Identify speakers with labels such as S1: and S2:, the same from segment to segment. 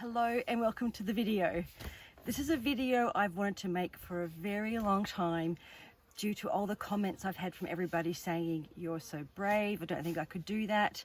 S1: Hello and welcome to the video. This is a video I've wanted to make for a very long time due to all the comments I've had from everybody saying you're so brave, I don't think I could do that.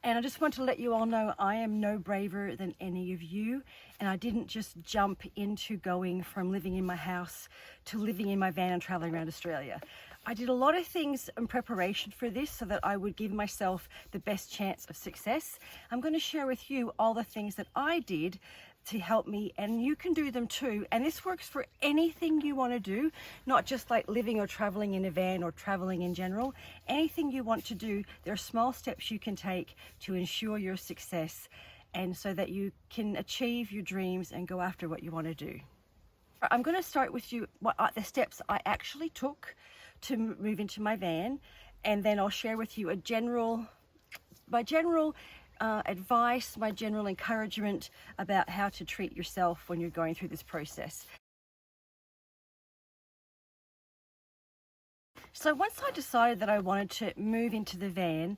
S1: And I just want to let you all know I am no braver than any of you, and I didn't just jump into going from living in my house to living in my van and traveling around Australia. I did a lot of things in preparation for this so that I would give myself the best chance of success. I'm going to share with you all the things that I did to help me, and you can do them too. And this works for anything you want to do, not just like living or traveling in a van or traveling in general. Anything you want to do, there are small steps you can take to ensure your success and so that you can achieve your dreams and go after what you want to do. I'm going to start with you what the steps I actually took to move into my van, and then I'll share with you my general advice, my general encouragement about how to treat yourself when you're going through this process. So once I decided that I wanted to move into the van,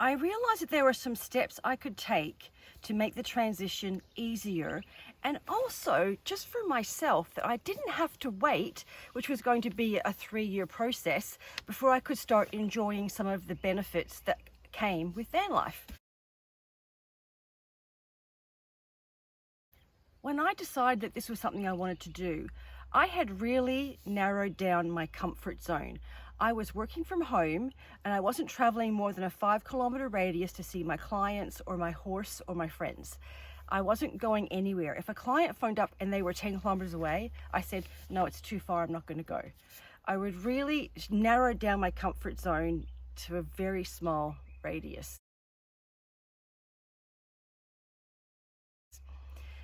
S1: I realized that there were some steps I could take to make the transition easier, and also just for myself, that I didn't have to wait, which was going to be a 3-year process, before I could start enjoying some of the benefits that came with van life. When I decided that this was something I wanted to do, I had really narrowed down my comfort zone. I was working from home and I wasn't traveling more than a 5-kilometer radius to see my clients or my horse or my friends. I wasn't going anywhere. If a client phoned up and they were 10 kilometers away, I said, no, it's too far, I'm not going to go. I would really narrow down my comfort zone to a very small radius.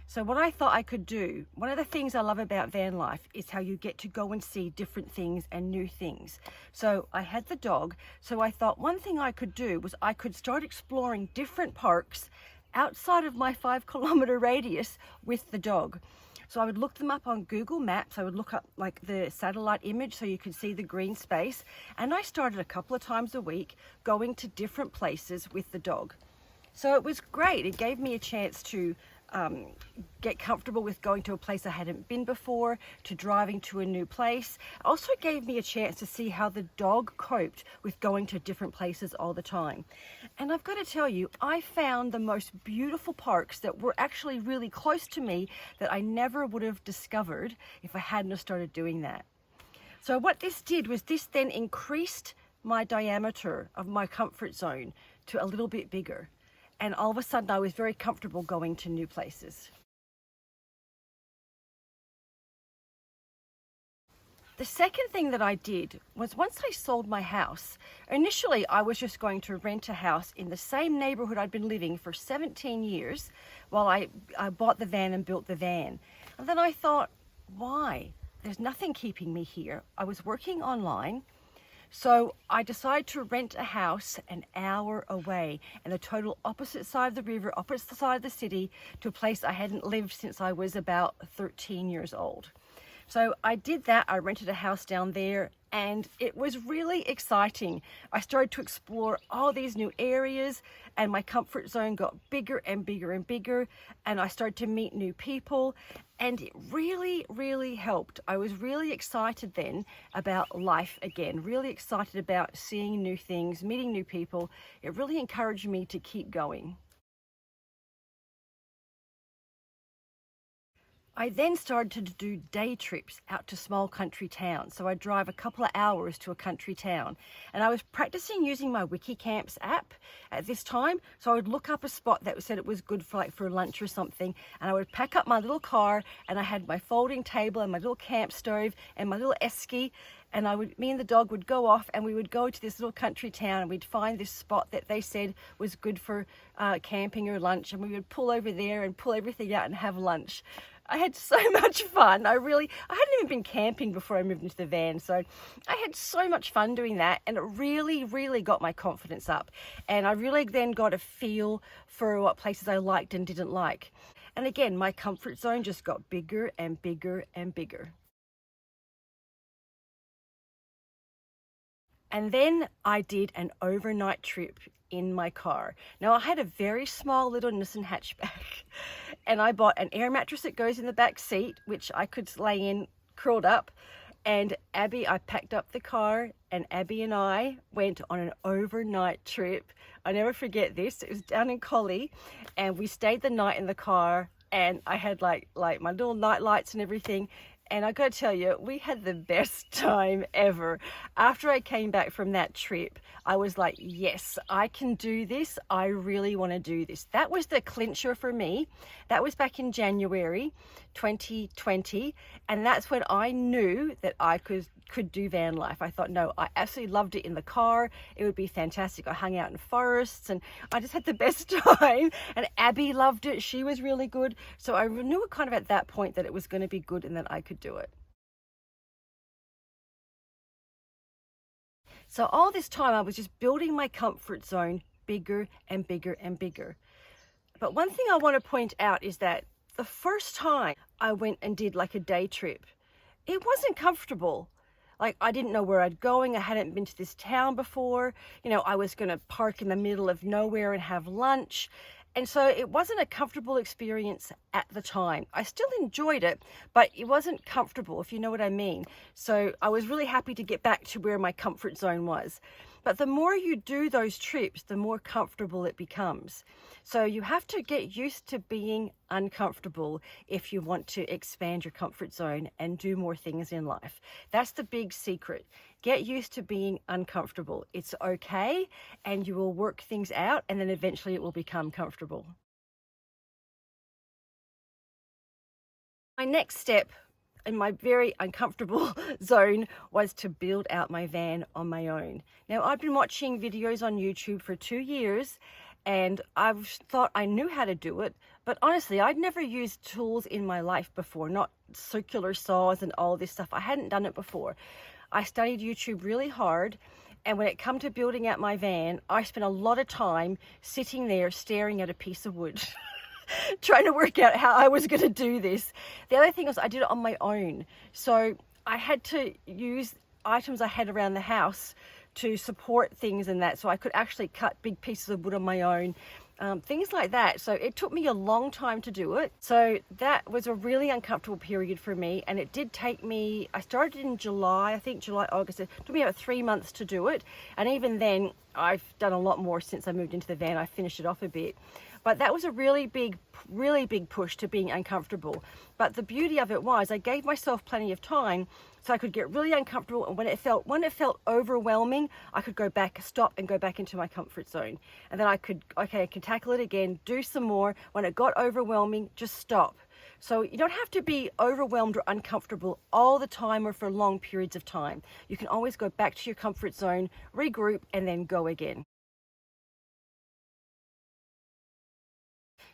S1: So what I thought I could do, one of the things I love about van life is how you get to go and see different things and new things. So I had the dog, so I thought one thing I could do was I could start exploring different parks outside of my 5-kilometer radius with the dog. So I would look them up on Google Maps. I would look up like the satellite image so you could see the green space. And I started a couple of times a week going to different places with the dog. So it was great. It gave me a chance to get comfortable with going to a place I hadn't been before, to driving to a new place. It also gave me a chance to see how the dog coped with going to different places all the time. And I've got to tell you, I found the most beautiful parks that were actually really close to me that I never would have discovered if I hadn't have started doing that. So what this did was this then increased my diameter of my comfort zone to a little bit bigger. And all of a sudden I was very comfortable going to new places. The second thing that I did was once I sold my house, initially I was just going to rent a house in the same neighborhood I'd been living for 17 years while I bought the van and built the van. And then I thought, why? There's nothing keeping me here. I was working online. So I decided to rent a house an hour away and the total opposite side of the river, opposite side of the city, to a place I hadn't lived since I was about 13 years old. So I did that. I rented a house down there and it was really exciting. I started to explore all these new areas and my comfort zone got bigger and bigger and bigger, and I started to meet new people, and it really, really helped. I was really excited then about life again, really excited about seeing new things, meeting new people. It really encouraged me to keep going. I then started to do day trips out to small country towns. So I'd drive a couple of hours to a country town. And I was practicing using my Wikicamps app at this time. So I would look up a spot that said it was good for lunch or something. And I would pack up my little car, and I had my folding table and my little camp stove and my little esky. And me and the dog would go off and we would go to this little country town and we'd find this spot that they said was good for camping or lunch. And we would pull over there and pull everything out and have lunch. I had so much fun. I hadn't even been camping before I moved into the van. So I had so much fun doing that, and it really, really got my confidence up. And I really then got a feel for what places I liked and didn't like. And again, my comfort zone just got bigger and bigger and bigger. And then I did an overnight trip in my car. Now I had a very small little Nissan hatchback and I bought an air mattress that goes in the back seat, which I could lay in curled up. And I packed up the car and Abby and I went on an overnight trip. I never forget this. It was down in Collie and we stayed the night in the car and I had like my little night lights and everything. And I gotta tell you, we had the best time ever. After I came back from that trip, I was like, yes, I can do this. I really want to do this. That was the clincher for me. That was back in January 2020. And that's when I knew that I could do van life. I thought, no, I absolutely loved it in the car. It would be fantastic. I hung out in forests and I just had the best time. And Abby loved it. She was really good. So I knew kind of at that point that it was going to be good and that I could do it. So all this time I was just building my comfort zone bigger and bigger and bigger. But one thing I want to point out is that the first time I went and did like a day trip, it wasn't comfortable. Like I didn't know where I'd going. I hadn't been to this town before. You know, I was going to park in the middle of nowhere and have lunch. And so it wasn't a comfortable experience at the time. I still enjoyed it, but it wasn't comfortable, if you know what I mean. So I was really happy to get back to where my comfort zone was. But the more you do those trips, the more comfortable it becomes. So you have to get used to being uncomfortable if you want to expand your comfort zone and do more things in life. That's the big secret. Get used to being uncomfortable. It's okay, and you will work things out, and then eventually it will become comfortable. My next step in my very uncomfortable zone was to build out my van on my own. Now, I've been watching videos on YouTube for 2 years and I've thought I knew how to do it, but honestly, I'd never used tools in my life before, not circular saws and all this stuff. I hadn't done it before. I studied YouTube really hard, and when it come to building out my van, I spent a lot of time sitting there staring at a piece of wood. Trying to work out how I was going to do this. The other thing was I did it on my own. So I had to use items I had around the house to support things and that. So I could actually cut big pieces of wood on my own, things like that. So it took me a long time to do it. So that was a really uncomfortable period for me. And it did take me, I started in July, I think July, August. It took me about 3 months to do it. And even then, I've done a lot more since I moved into the van. I finished it off a bit. But that was a really big push to being uncomfortable. But the beauty of it was I gave myself plenty of time so I could get really uncomfortable. And when it felt overwhelming, I could stop and go back into my comfort zone. And then I can tackle it again, do some more. When it got overwhelming, just stop. So you don't have to be overwhelmed or uncomfortable all the time or for long periods of time. You can always go back to your comfort zone, regroup, and then go again.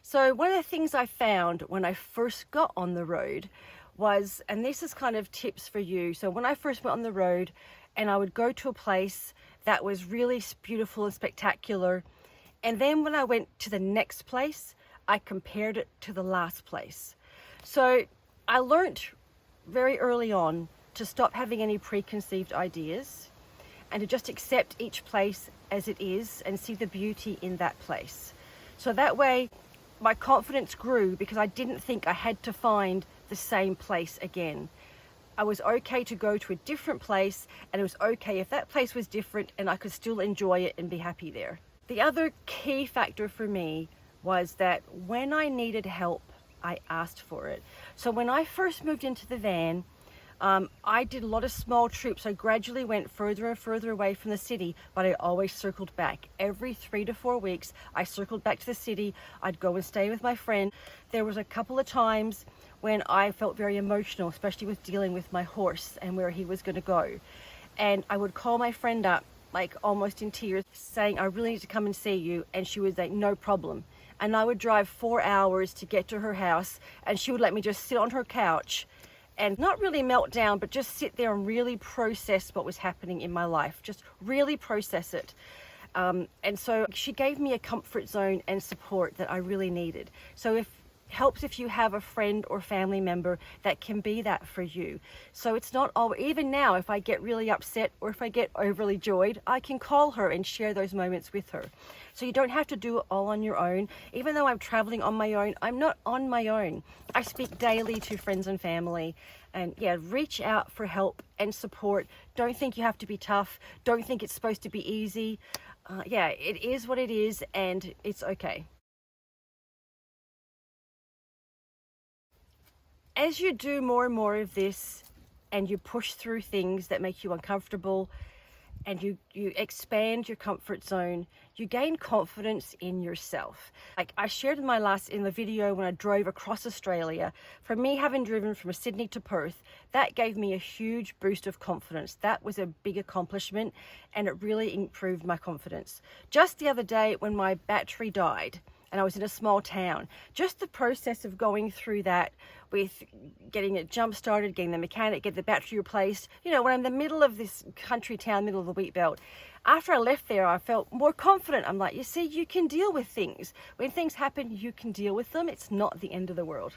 S1: So one of the things I found when I first got on the road was, and this is kind of tips for you. So when I first went on the road and I would go to a place that was really beautiful and spectacular, and then when I went to the next place, I compared it to the last place. So I learned very early on to stop having any preconceived ideas and to just accept each place as it is and see the beauty in that place. So that way, my confidence grew because I didn't think I had to find the same place again. I was okay to go to a different place, and it was okay if that place was different and I could still enjoy it and be happy there. The other key factor for me was that when I needed help, I asked for it. So when I first moved into the van, I did a lot of small trips. I gradually went further and further away from the city, but I always circled back. Every 3 to 4 weeks, I circled back to the city. I'd go and stay with my friend. There was a couple of times when I felt very emotional, especially with dealing with my horse and where he was going to go. And I would call my friend up, like almost in tears, saying, I really need to come and see you. And she was like, no problem. And I would drive 4 hours to get to her house, and she would let me just sit on her couch and not really melt down, but just sit there and really process what was happening in my life. Just really process it. And so she gave me a comfort zone and support that I really needed. So if helps if you have a friend or family member that can be that for you. So it's not all, even now, if I get really upset or if I get overly joyed, I can call her and share those moments with her. So you don't have to do it all on your own. Even though I'm traveling on my own, I'm not on my own. I speak daily to friends and family. And yeah, reach out for help and support. Don't think you have to be tough. Don't think it's supposed to be easy. Yeah, it is what it is, and it's okay. As you do more and more of this, and you push through things that make you uncomfortable, and you expand your comfort zone, you gain confidence in yourself. Like I shared in the video when I drove across Australia, for me having driven from Sydney to Perth, that gave me a huge boost of confidence. That was a big accomplishment, and it really improved my confidence. Just the other day when my battery died, and I was in a small town, just the process of going through that with getting it jump started, getting the mechanic, get the battery replaced, you know, when I'm in the middle of this country town, middle of the wheat belt, after I left there, I felt more confident. I'm like, you see, you can deal with things. When things happen, you can deal with them. It's not the end of the world.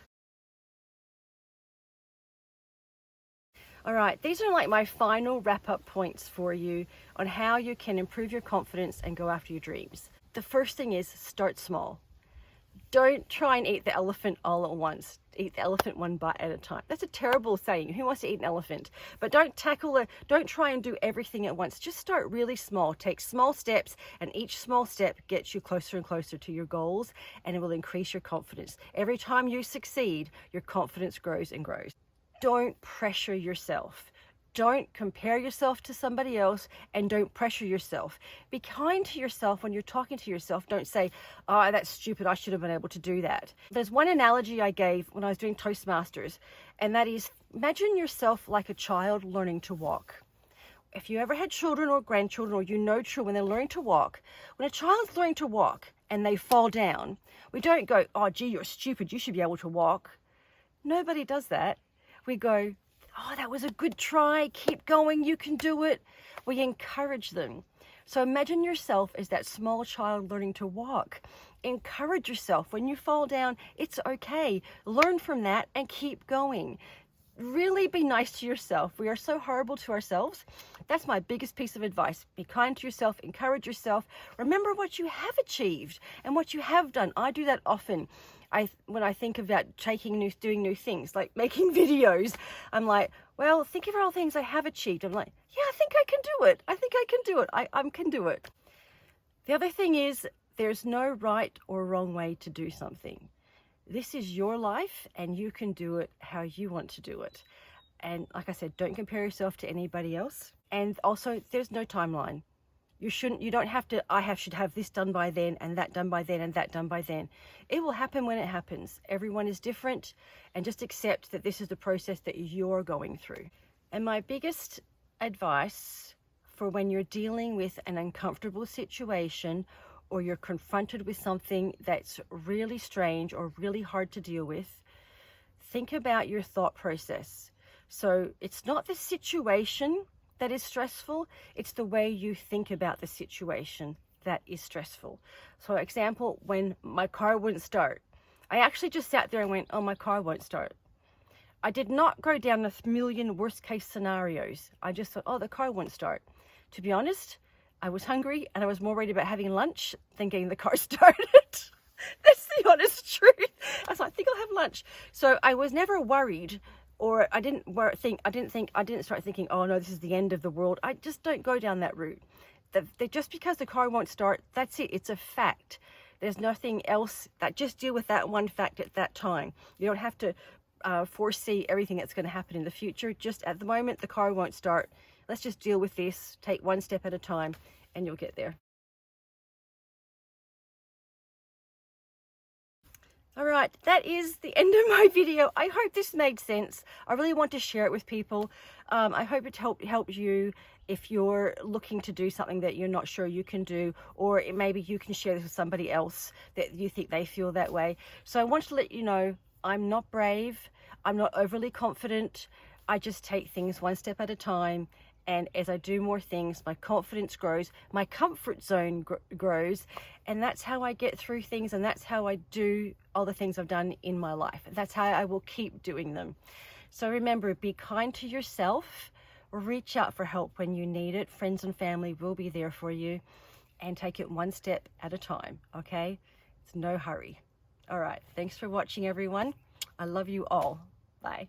S1: All right, these are like my final wrap-up points for you on how you can improve your confidence and go after your dreams. The first thing is start small. Don't try and eat the elephant all at once. Eat the elephant one bite at a time. That's a terrible saying. Who wants to eat an elephant? But don't try and do everything at once. Just start really small. Take small steps, and each small step gets you closer and closer to your goals, and it will increase your confidence. Every time you succeed, your confidence grows and grows. Don't pressure yourself. Don't compare yourself to somebody else, and don't pressure yourself. Be kind to yourself when you're talking to yourself. Don't say, oh, that's stupid, I should have been able to do that. There's one analogy I gave when I was doing Toastmasters, and that is, imagine yourself like a child learning to walk. If you ever had children or grandchildren, or you know children, when they're learning to walk, when a child's learning to walk and they fall down, we don't go, oh, gee, you're stupid, you should be able to walk. Nobody does that. We go, oh, that was a good try, keep going, you can do it. We encourage them. So imagine yourself as that small child learning to walk. Encourage yourself. When you fall down, it's okay. Learn from that and keep going. Really be nice to yourself. We are so horrible to ourselves. That's my biggest piece of advice. Be kind to yourself, encourage yourself. Remember what you have achieved and what you have done. I do that often. When I think about doing new things, like making videos, I'm like, well, think of all the things I have achieved. I'm like, yeah, I think I can do it. I think I can do it. I can do it. The other thing is, there's no right or wrong way to do something. This is your life, and you can do it how you want to do it. And like I said, don't compare yourself to anybody else. And also, there's no timeline. You don't have to, should have this done by then, and that done by then, and that done by then. It will happen when it happens. Everyone is different, and just accept that this is the process that you're going through. And my biggest advice for when you're dealing with an uncomfortable situation, or you're confronted with something that's really strange or really hard to deal with, think about your thought process. So it's not the situation that is stressful, it's the way you think about the situation that is stressful. So example, when my car wouldn't start, I actually just sat there and went, oh, my car won't start. I did not go down a million worst case scenarios. I just thought, oh, the car won't start. To be honest, I was hungry, and I was more worried about having lunch than getting the car started. That's the honest truth. I was like, I think I'll have lunch. So I was never worried. Or I didn't start thinking, oh no, this is the end of the world. I just don't go down that route. Just because the car won't start, that's it. It's a fact. There's nothing else. Just deal with that one fact at that time. You don't have to foresee everything that's going to happen in the future. Just at the moment, the car won't start. Let's just deal with this. Take one step at a time, and you'll get there. All right, that is the end of my video. I hope this made sense. I really want to share it with people. I hope it helped you if you're looking to do something that you're not sure you can do, or maybe you can share this with somebody else that you think they feel that way. So I want to let you know, I'm not brave. I'm not overly confident. I just take things one step at a time, And as I do more things, my confidence grows, my comfort zone grows, and that's how I get through things, and that's how I do all the things I've done in my life. That's how I will keep doing them. So remember, be kind to yourself, reach out for help when you need it. Friends and family will be there for you, and take it one step at a time, okay? It's no hurry. All right, thanks for watching, everyone. I love you all. Bye.